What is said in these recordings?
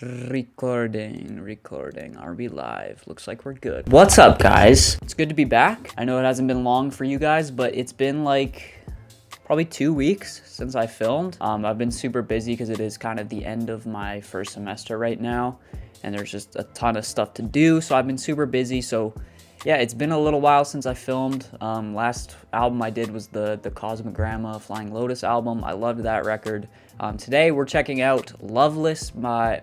Recording. Are we live? Looks like we're good. What's up, guys? It's good to be back. I know it hasn't been long for you guys, but it's been like probably 2 weeks since I filmed. I've been super busy because it is kind of the end of my first semester right now, and there's just a ton of stuff to do, so I've been super busy. So yeah, it's been a little while since I filmed. Last album I did was the Cosmogramma Flying Lotus album. I loved that record. Today we're checking out Loveless by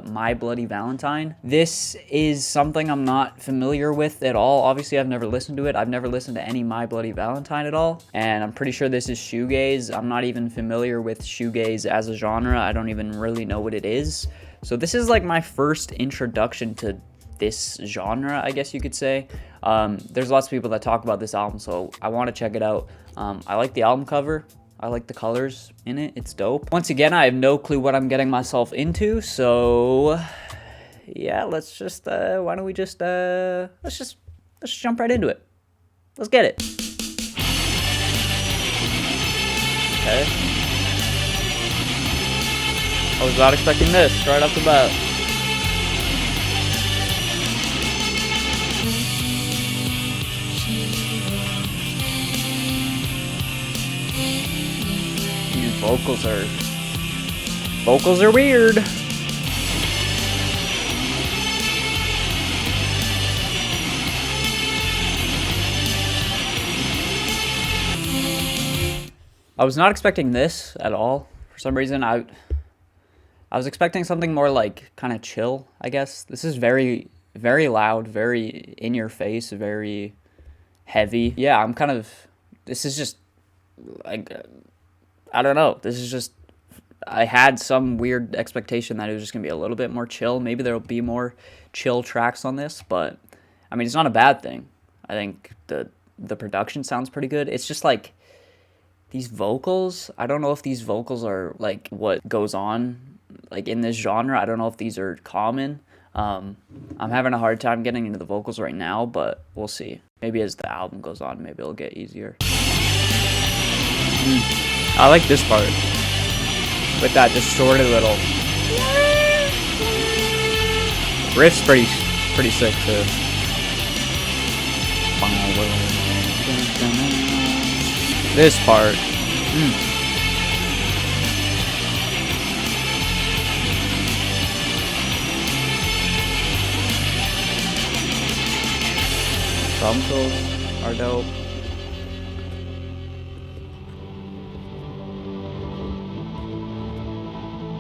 My Bloody Valentine. This is something I'm not familiar with at all. Obviously, I've never listened to it. I've never listened to any My Bloody Valentine at all. And I'm pretty sure this is shoegaze. I'm not even familiar with shoegaze as a genre. I don't even really know what it is. So this is like my first introduction to this genre, I guess you could say. There's lots of people that talk about this album, so I want to check it out. I like the album cover. I like the colors in it. It's dope. Once again, I have no clue what I'm getting myself into, so yeah, let's just why don't we just let's jump right into it. Let's get it. Okay. I was not expecting this right off the bat. Vocals are weird. I was not expecting this at all. For some reason, I was expecting something more like kind of chill, I guess. This is very, very loud, very in your face, very heavy. Yeah, this is just like, I don't know. This is just, I had some weird expectation that it was just going to be a little bit more chill. Maybe there'll be more chill tracks on this, but I mean, it's not a bad thing. I think the production sounds pretty good. It's just like these vocals. I don't know if these vocals are like what goes on like in this genre. I don't know if these are common. I'm having a hard time getting into the vocals right now, but we'll see. Maybe as the album goes on, maybe it'll get easier. I like this part with that distorted little riff's pretty sick too. This part, drum fills are dope.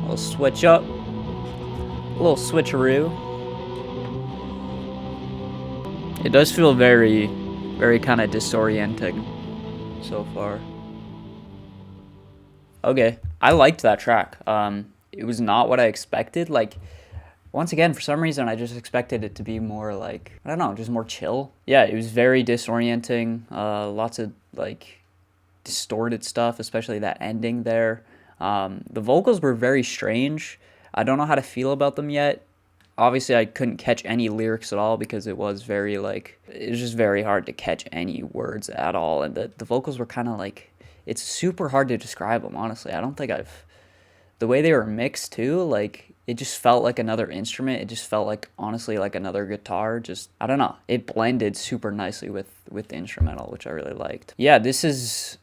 Little switch up, a little switcheroo. It does feel very, very kind of disorienting so far. Okay, I liked that track. It was not what I expected. Like, once again, for some reason, I just expected it to be more like, I don't know, just more chill. Yeah, it was very disorienting. Lots of like distorted stuff, especially that ending there. The vocals were very strange. I don't know how to feel about them yet. Obviously, I couldn't catch any lyrics at all because it was very like, it was just very hard to catch any words at all. And the vocals were kind of like, it's super hard to describe them, honestly. I don't think the way they were mixed too, like, it just felt like another instrument. It just felt like, honestly, like another guitar. Just, I don't know. It blended super nicely with the instrumental, which I really liked. Yeah, this is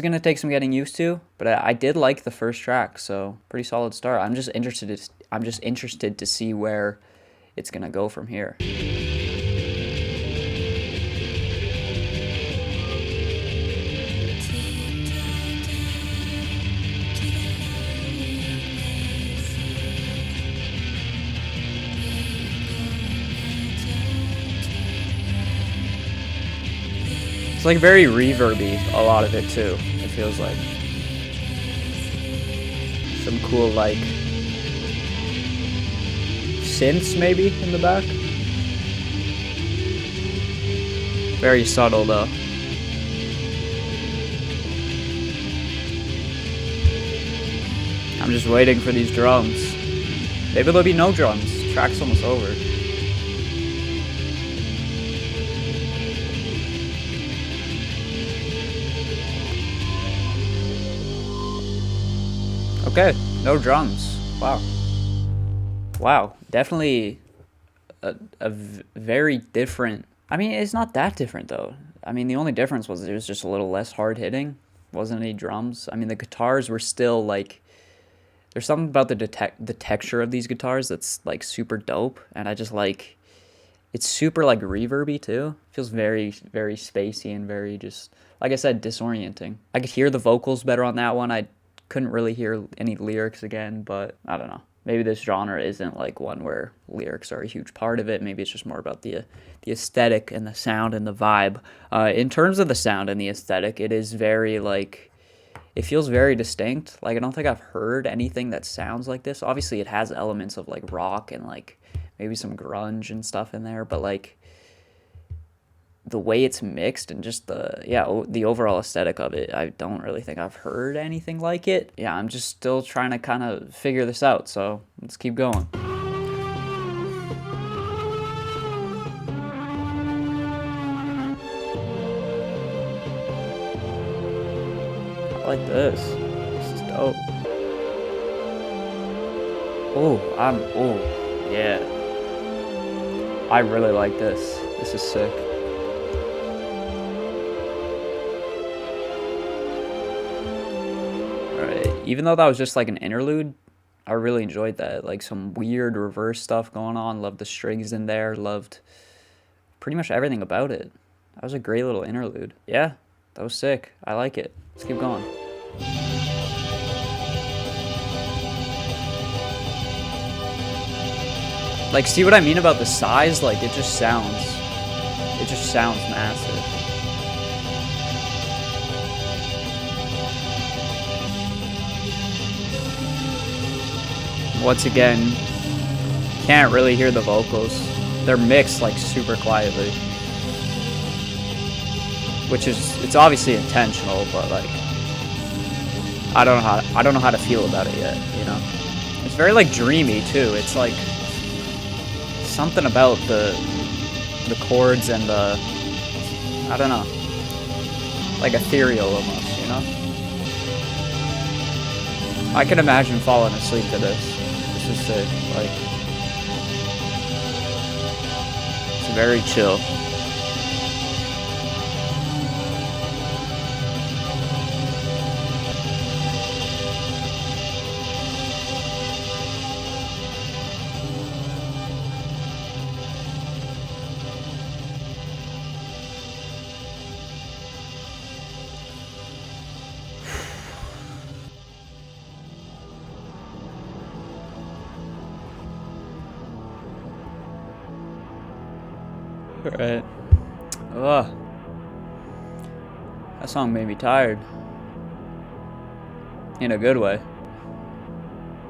going to take some getting used to, but I did like the first track, so pretty solid start. I'm just interested to see where it's going to go from here. It's like very reverby, a lot of it too, it feels like. Some cool like synths maybe in the back. Very subtle though. I'm just waiting for these drums. Maybe there'll be no drums. Track's almost over. Okay, no drums. Wow. Wow, definitely very different. I mean, it's not that different though. I mean, the only difference was it was just a little less hard hitting. Wasn't any drums. I mean, the guitars were still like, there's something about the texture of these guitars that's like super dope, and I just like, it's super like reverby too. Feels very, very spacey and very just, like I said, disorienting. I could hear the vocals better on that one. I couldn't really hear any lyrics again, but I don't know. Maybe this genre isn't like one where lyrics are a huge part of it. Maybe it's just more about the aesthetic and the sound and the vibe. In terms of the sound and the aesthetic, it is very like, it feels very distinct. Like, I don't think I've heard anything that sounds like this. Obviously, it has elements of like rock and like maybe some grunge and stuff in there, but like the way it's mixed and just the overall aesthetic of it, I don't really think I've heard anything like it. Yeah, I'm just still trying to kind of figure this out, so let's keep going. I like this. This is dope. Oh, yeah. I really like this. This is sick. Even though that was just like an interlude, I really enjoyed that. Like some weird reverse stuff going on. Loved the strings in there. Loved pretty much everything about it. That was a great little interlude. Yeah, that was sick. I like it. Let's keep going. Like, see what I mean about the size? Like, it just sounds massive. Once again, can't really hear the vocals. They're mixed like super quietly, which is, it's obviously intentional, but like I don't know how to feel about it yet, you know. It's very like dreamy too. It's like something about the chords and the, I don't know, like ethereal almost, you know. I can imagine falling asleep to this. This is sick. Like, it's very chill. Right. Ugh. That song made me tired. In a good way.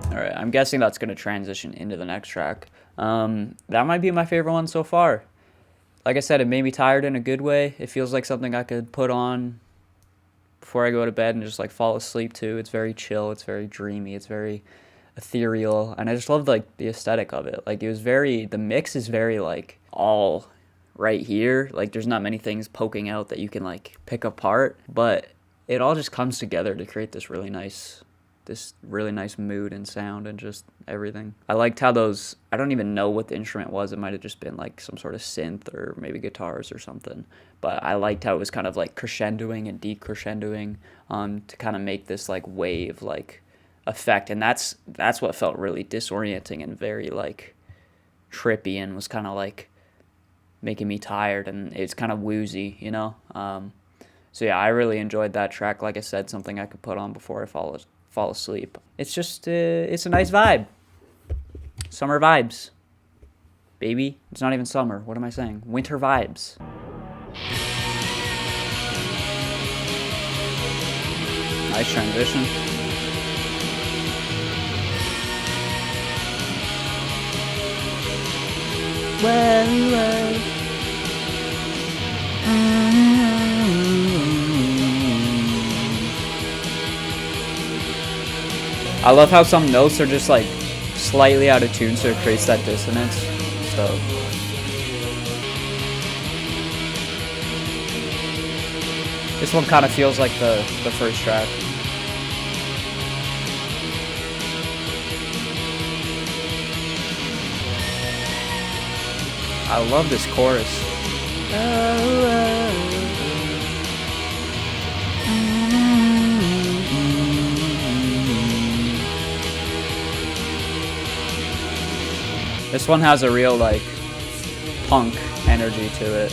Alright, I'm guessing that's going to transition into the next track. That might be my favorite one so far. Like I said, it made me tired in a good way. It feels like something I could put on before I go to bed and just like fall asleep to. It's very chill, it's very dreamy, it's very ethereal, and I just love like the aesthetic of it. Like, it was very, the mix is very like all right here. Like, there's not many things poking out that you can like pick apart, but it all just comes together to create this really nice mood and sound and just everything. I liked how those, I don't even know what the instrument was. It might have just been like some sort of synth or maybe guitars or something, but I liked how it was kind of like crescendoing and decrescendoing to kind of make this like wave like effect, and that's what felt really disorienting and very like trippy and was kind of like making me tired, and it's kind of woozy, you know. So yeah, I really enjoyed that track. Like I said, something I could put on before I fall asleep. It's just it's a nice vibe. Summer vibes, baby. It's not even summer. What am I saying? Winter vibes. Nice transition. Well. I love how some notes are just like slightly out of tune, so it creates that dissonance. So this one kind of feels like the first track. I love this chorus. This one has a real like punk energy to it.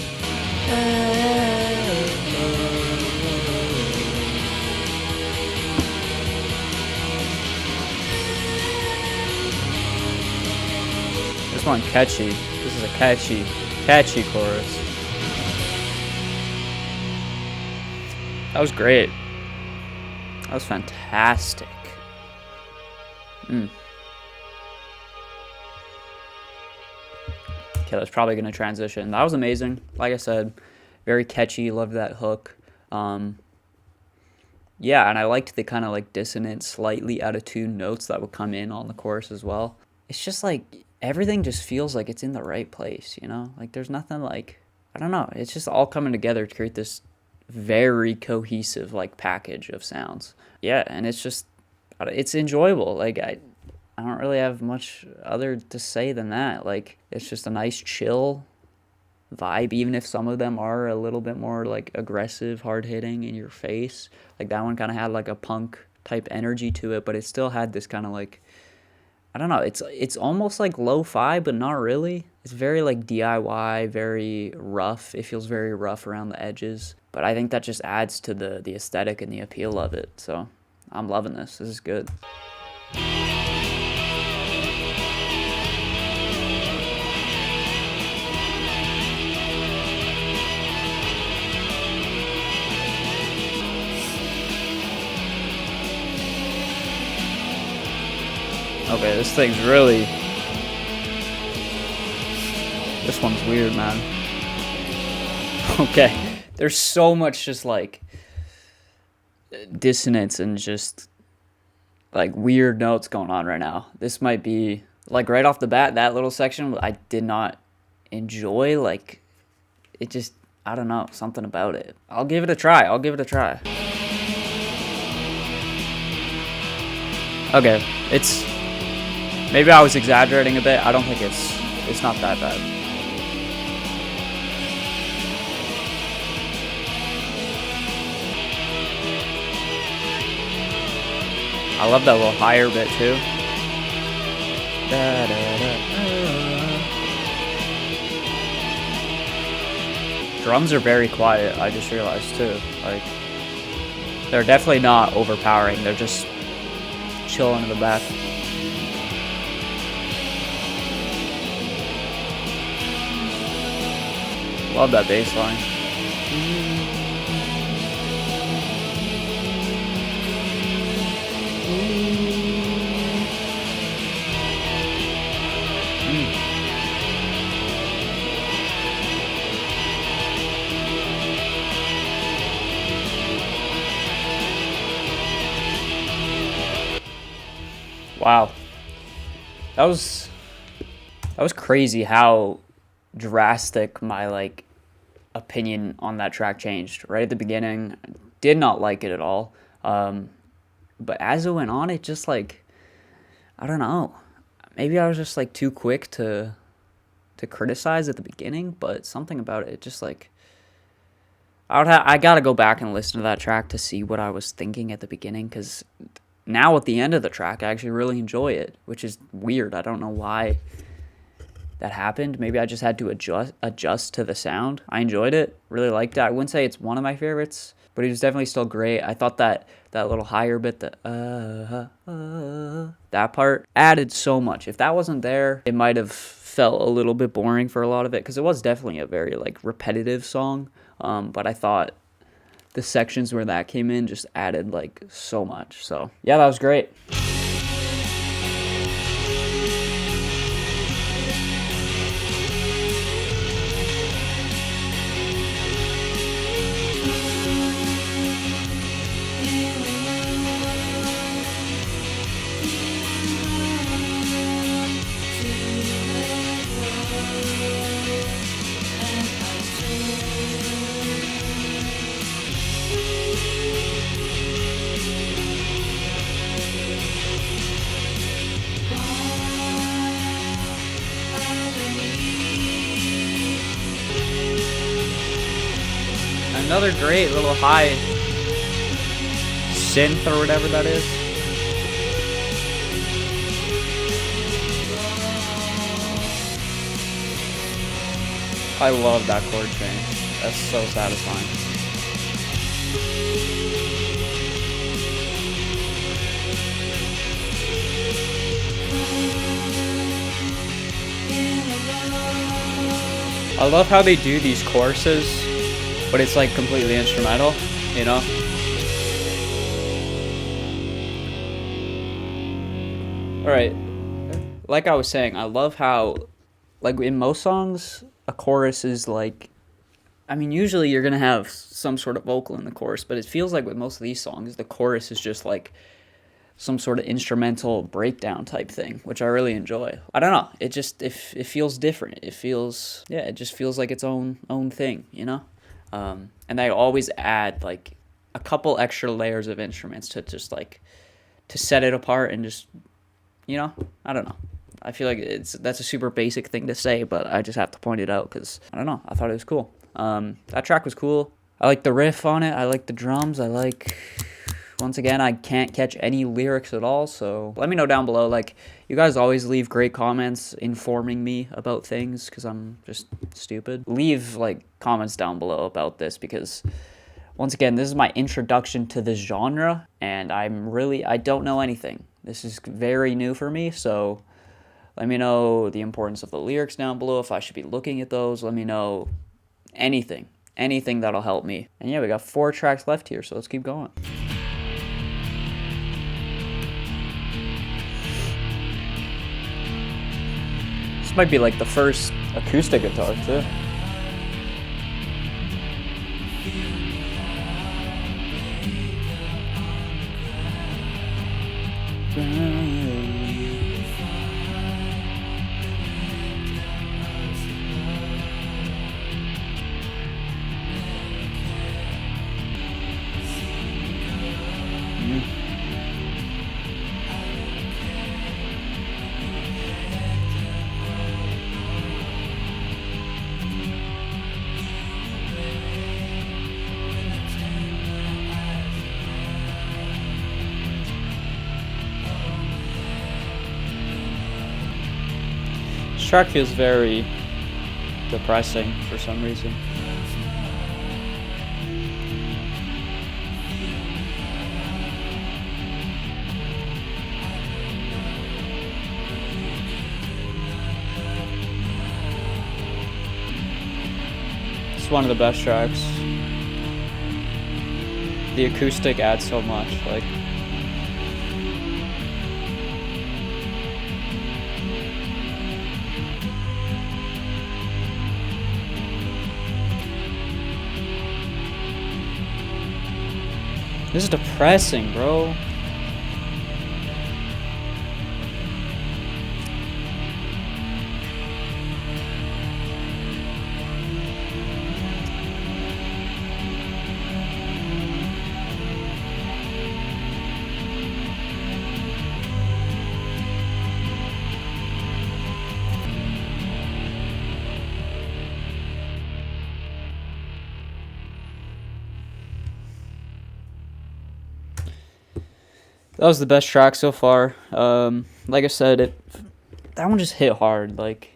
This one catchy. This is a catchy chorus. That was great. That was fantastic. Okay, that's probably gonna transition. That was amazing. Like I said, very catchy. Loved that hook. Yeah, and I liked the kind of like dissonant, slightly out of tune notes that would come in on the chorus as well. It's just like everything just feels like it's in the right place, you know? Like there's nothing like, I don't know. It's just all coming together to create this very cohesive like package of sounds. Yeah, and it's enjoyable. Like I don't really have much other to say than that. Like it's just a nice chill vibe, even if some of them are a little bit more like aggressive, hard hitting in your face. Like that one kind of had like a punk type energy to it, but it still had this kind of like, I don't know, it's almost like lo-fi, but not really. It's very like DIY, very rough. It feels very rough around the edges, but I think that just adds to the aesthetic and the appeal of it. So I'm loving this. This is good. Okay, this thing's really... This one's weird, man. Okay, there's so much just like dissonance and just like weird notes going on right now. This might be like right off the bat, that little section I did not enjoy. Like it just, I don't know, something about it. I'll give it a try. Okay, it's... Maybe I was exaggerating a bit. I don't think it's not that bad. I love that little higher bit too. Drums are very quiet, I just realized too. Like they're definitely not overpowering. They're just chilling in the back. Love that bass line. Wow. That was crazy how drastic my like opinion on that track changed. Right at the beginning, did not like it at all, but as it went on, it just like, I don't know, maybe I was just like too quick to criticize at the beginning, but something about it just like, I gotta go back and listen to that track to see what I was thinking at the beginning, because now at the end of the track I actually really enjoy it, which is weird. I don't know why that happened. Maybe I just had to adjust to the sound. I enjoyed it, really liked it. I wouldn't say it's one of my favorites, but it was definitely still great. I thought that little higher bit, that part added so much. If that wasn't there, it might have felt a little bit boring for a lot of it, because it was definitely a very like repetitive song. But I thought the sections where that came in just added like so much. So yeah, that was great. Another great little high synth or whatever that is. I love that chord change. That's so satisfying. I love how they do these choruses, but it's like completely instrumental, you know? Alright, like I was saying, I love how, like in most songs, a chorus is like, I mean, usually you're gonna have some sort of vocal in the chorus, but it feels like with most of these songs, the chorus is just like some sort of instrumental breakdown type thing, which I really enjoy. I don't know, it feels different. It feels, yeah, it just feels like its own thing, you know? And they always add like a couple extra layers of instruments to just like, to set it apart and just, you know, I don't know. I feel like that's a super basic thing to say, but I just have to point it out because, I don't know, I thought it was cool. That track was cool. I like the riff on it. I like the drums. Once again, I can't catch any lyrics at all, so let me know down below. Like, you guys always leave great comments informing me about things because I'm just stupid. Leave, like, comments down below about this because, once again, this is my introduction to this genre, and I don't know anything. This is very new for me, so let me know the importance of the lyrics down below, if I should be looking at those. Let me know anything that'll help me. And yeah, we got 4 tracks left here, so let's keep going. This might be like the first acoustic guitar too. This track feels very depressing for some reason. It's one of the best tracks. The acoustic adds so much, like. This is depressing, bro. That was the best track so far. Like I said, that one just hit hard. Like,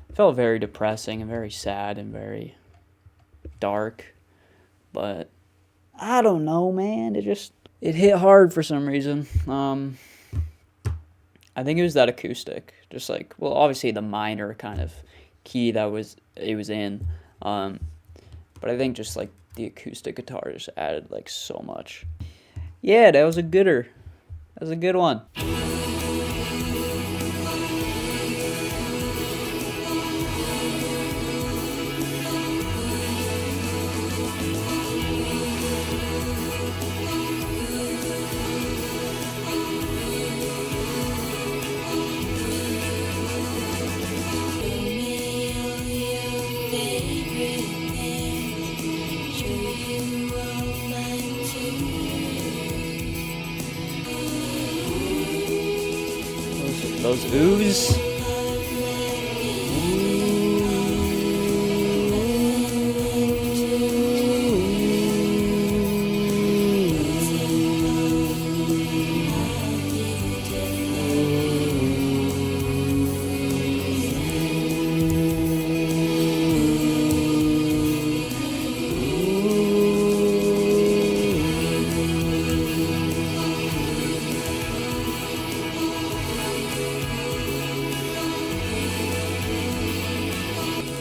it felt very depressing and very sad and very dark. But I don't know, man. It hit hard for some reason. I think it was that acoustic. Just like, well, obviously the minor kind of key it was in. But I think just like the acoustic guitar just added like so much. Yeah, that was a gooder. That was a good one. Those oohs.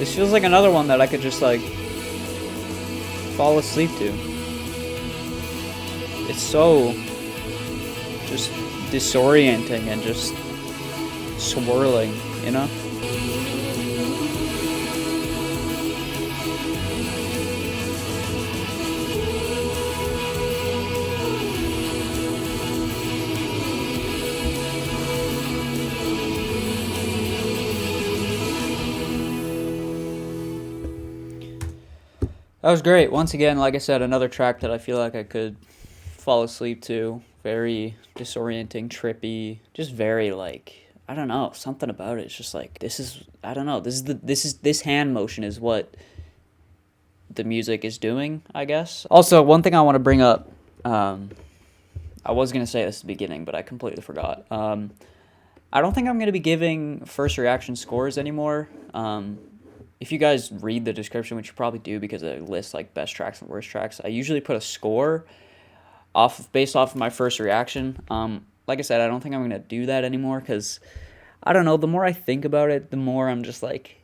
This feels like another one that I could just like fall asleep to. It's so just disorienting and just swirling, you know? That was great. Once again, like I said, another track that I feel like I could fall asleep to. Very disorienting, trippy, just very like, I don't know, something about it. It's just like, this is, I don't know, this hand motion is what the music is doing, I guess. Also, one thing I want to bring up, I was going to say this at the beginning, but I completely forgot. I don't think I'm going to be giving first reaction scores anymore. If you guys read the description, which you probably do because it lists like best tracks and worst tracks, I usually put a score based off of my first reaction. Like I said, I don't think I'm going to do that anymore because, I don't know, the more I think about it, the more I'm just like,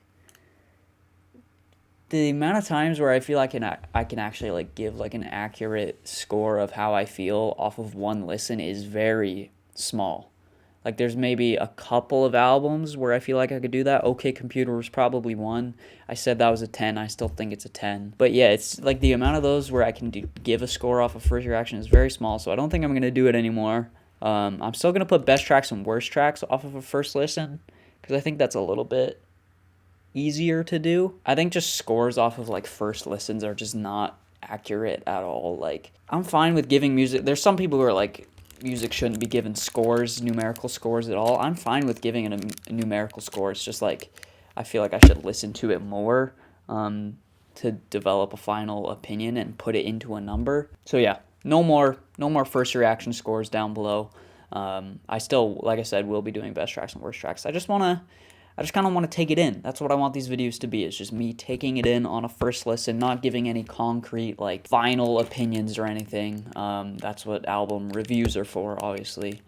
the amount of times where I feel I can actually like give like an accurate score of how I feel off of one listen is very small. Like, there's maybe a couple of albums where I feel like I could do that. OK Computer was probably one. I said that was a 10. I still think it's a 10. But yeah, it's like the amount of those where I can give a score off of first reaction is very small, so I don't think I'm going to do it anymore. I'm still going to put best tracks and worst tracks off of a first listen because I think that's a little bit easier to do. I think just scores off of like first listens are just not accurate at all. Like, I'm fine with giving music. There's some people who are like, music shouldn't be given scores, numerical scores at all. I'm fine with giving it a numerical score. It's just like, I feel like I should listen to it more to develop a final opinion and put it into a number. So yeah, no more first reaction scores down below. I still, like I said, will be doing best tracks and worst tracks. I just kind of want to take it in. That's what I want these videos to be. It's just me taking it in on a first listen, not giving any concrete, like, final opinions or anything. That's what album reviews are for, obviously.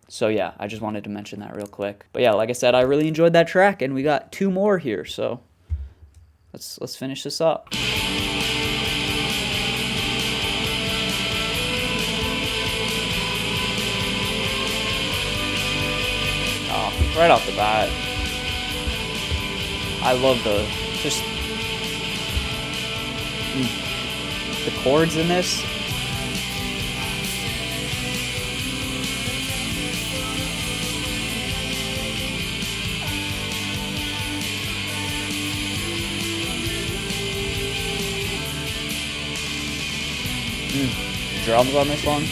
So, yeah, I just wanted to mention that real quick. But, yeah, like I said, I really enjoyed that track, and we got 2 more here, so let's finish this up. Right off the bat, I love the chords in this. Drums on this one.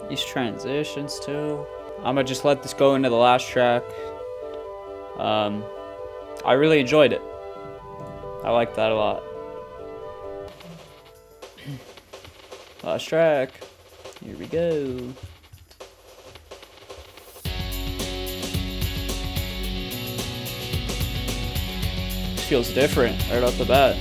These transitions too. I'm gonna just let this go into the last track. I really enjoyed it. I liked that a lot. Last track. Here we go. Feels different right off the bat.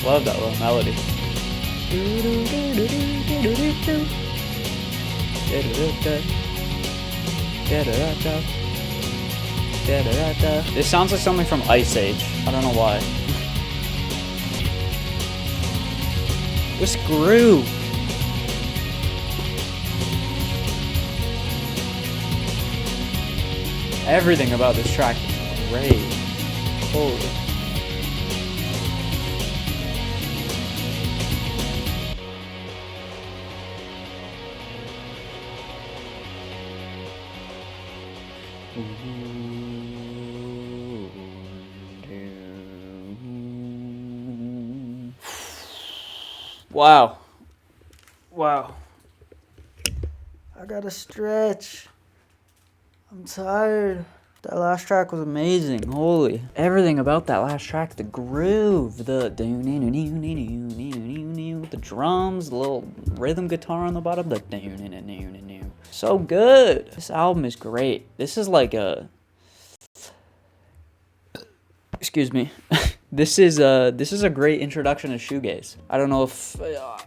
Love that little melody. This sounds like something from Ice Age. I don't know why. This groove. Everything about this track is great. Holy. Wow. Wow. I gotta stretch. I'm tired. That last track was amazing. Holy. Everything about that last track, the groove, the drums, the little rhythm guitar on the bottom, the so good. This album is great. This is like a... Excuse me. This is a great introduction to shoegaze. I don't know if...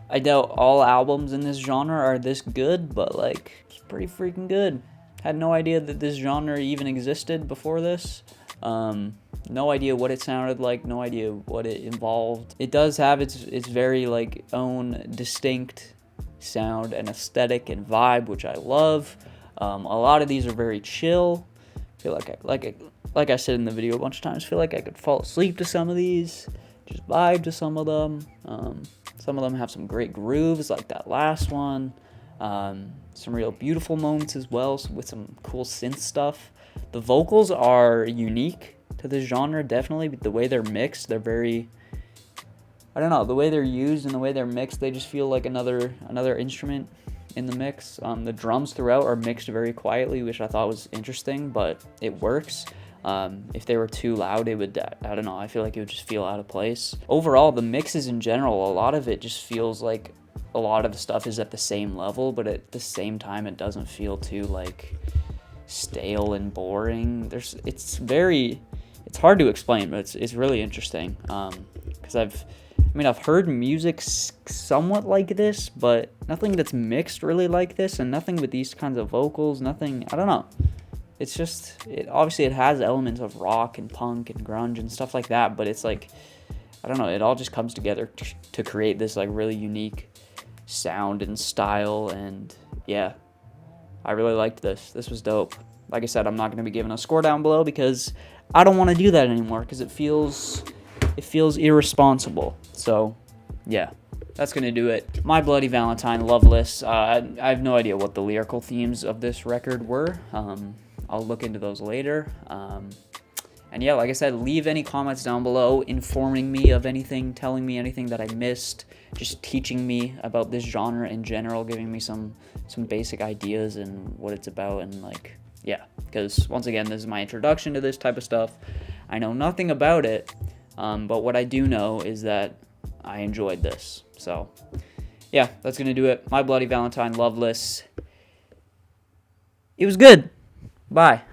I doubt all albums in this genre are this good, but like, it's pretty freaking good. Had no idea that this genre even existed before this. No idea what it sounded like, no idea what it involved. It does have its very like own distinct sound and aesthetic and vibe, which I love. A lot of these are very chill. I feel like I said in the video a bunch of times, feel like I could fall asleep to some of these, just vibe to some of them. Some of them have some great grooves, like that last one. Some real beautiful moments as well, with some cool synth stuff. The vocals are unique to this genre, definitely, but the way they're mixed, they're very... I don't know, the way they're used and the way they're mixed, they just feel like another instrument in the mix. The drums throughout are mixed very quietly, which I thought was interesting, but it works. If they were too loud, it would, I don't know, I feel like it would just feel out of place. Overall, the mixes in general, a lot of it just feels like a lot of the stuff is at the same level, but at the same time, it doesn't feel too, like, stale and boring. It's hard to explain, but it's really interesting. Because I've heard music somewhat like this, but nothing that's mixed really like this, and nothing with these kinds of vocals, nothing, I don't know. It's just, obviously it has elements of rock and punk and grunge and stuff like that, but it's like, I don't know, it all just comes together to create this, like, really unique sound and style, and yeah, I really liked this. This was dope. Like I said, I'm not going to be giving a score down below because I don't want to do that anymore, because it feels irresponsible. So yeah, that's going to do it. My Bloody Valentine, Loveless. I have no idea what the lyrical themes of this record were. I'll look into those later. And yeah, like I said, leave any comments down below informing me of anything, telling me anything that I missed, just teaching me about this genre in general, giving me some basic ideas and what it's about, and like, yeah, because once again, this is my introduction to this type of stuff. I know nothing about it, but what I do know is that I enjoyed this. So yeah, that's gonna do it. My Bloody Valentine, Loveless. It was good. Bye.